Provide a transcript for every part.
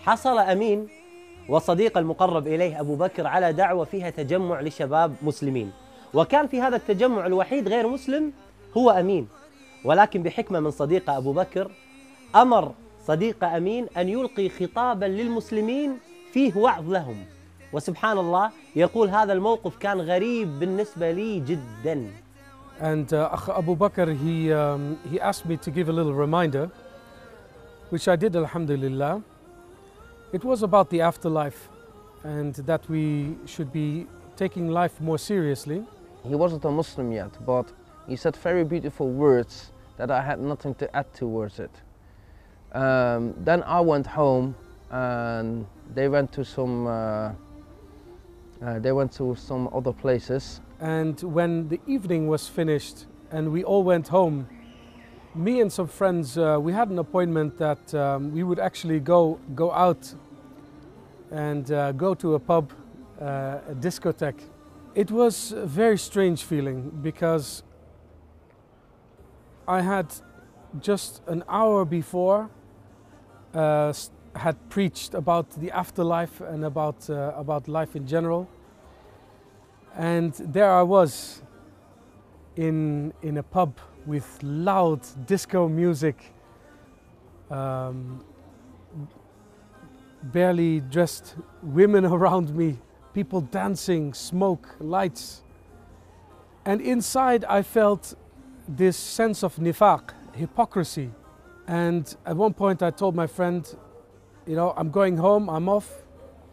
حصل أمين وصديقه المقرب إليه أبو بكر على دعوة فيها تجمع لشباب مسلمين، وكان في هذا التجمع الوحيد غير مسلم هو أمين، ولكن بحكمة من صديقه أبو بكر أمر صديقه أمين أن يلقي خطابا للمسلمين فيه وعظ لهم. وسبحان الله يقول هذا الموقف كان غريب بالنسبة لي جدا. And Abu Bakr, he asked me to give a little reminder, which I did, alhamdulillah. It was about the afterlife and that we should be taking life more seriously. He wasn't a Muslim yet, but he said very beautiful words that I had nothing to add towards it. Then I went home and they went to some other places. And when the evening was finished and we all went home, me and some friends, we had an appointment that we would actually go out and go to a pub, a discotheque. It was a very strange feeling because I had just an hour before had preached about the afterlife and about life in general. And there I was in a pub with loud disco music, barely dressed women around me, people dancing, smoke, lights. And inside I felt this sense of nifaq, hypocrisy. And at one point I told my friend, you know, I'm going home, I'm off.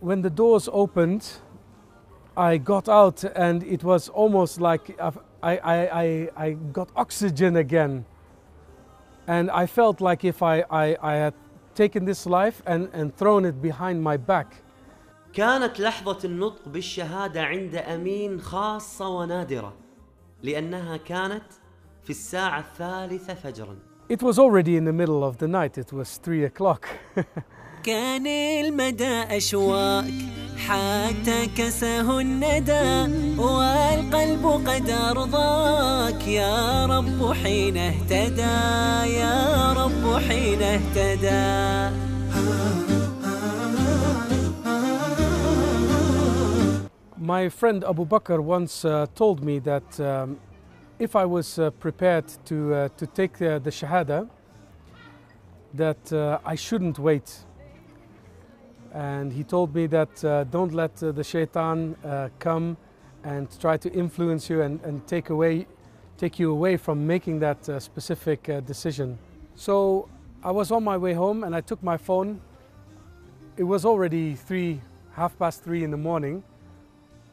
When the doors opened, I got out and it was almost like I got oxygen again. And I felt like if I had taken this life and thrown it behind my back. كانت لحظة النطق بالشهادة عند أمين خاصة ونادرة لأنها كانت في الساعة 3 فجراً. It was already in the middle of the night, it was 3 o'clock. كان المدى أشواق حتى كسه الندى والقلب قد أرضاك يا رب حين اهتدى يا رب حين اهتدى. My friend Abu Bakr once told me that if I was prepared to take the shahada, that I shouldn't wait. And he told me that don't let the shaitan come and try to influence you and take you away from making that specific decision. So I was on my way home and I took my phone. It was already 3:30 in the morning,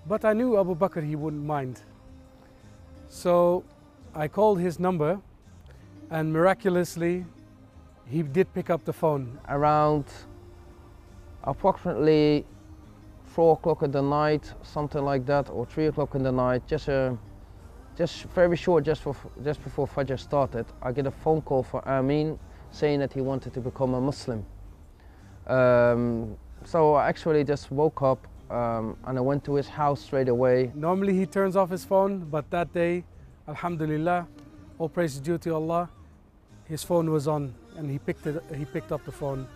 but I knew Abu Bakr, he wouldn't mind. So I called his number and miraculously he did pick up the phone. Around approximately 4 o'clock in the night, something like that, or 3 o'clock in the night, just very short, just before Fajr started, I get a phone call from Amin saying that he wanted to become a Muslim. So I actually just woke up and I went to his house straight away. Normally he turns off his phone, but that day, alhamdulillah, all praise is due to Allah, his phone was on and he picked up the phone.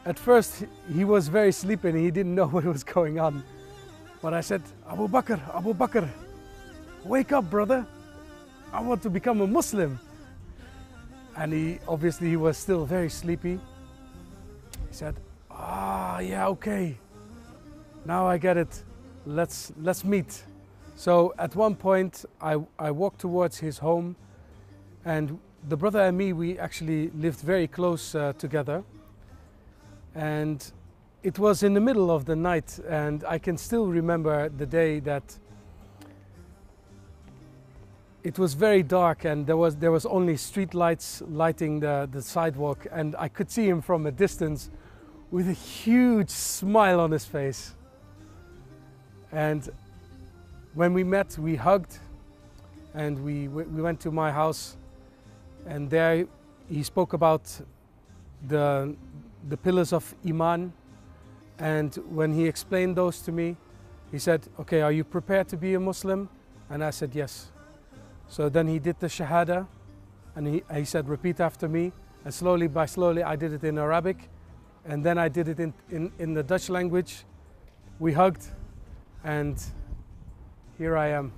At first he was very sleepy and he didn't know what was going on. But I said, Abu Bakr, wake up brother, I want to become a Muslim. And he was still very sleepy. He said, yeah, okay, now I get it, let's meet. So at one point I walked towards his home, and the brother and me, we actually lived very close together. And it was in the middle of the night, and I can still remember the day that it was very dark and there was only street lights lighting the sidewalk, and I could see him from a distance with a huge smile on his face. And when we met, we hugged and we went to my house, and there he spoke about the pillars of Iman. And when he explained those to me, he said, okay, are you prepared to be a Muslim? And I said, yes. So then he did the Shahada, and he said, repeat after me. And slowly by slowly, I did it in Arabic. and then I did it in the Dutch language. We hugged, and here I am.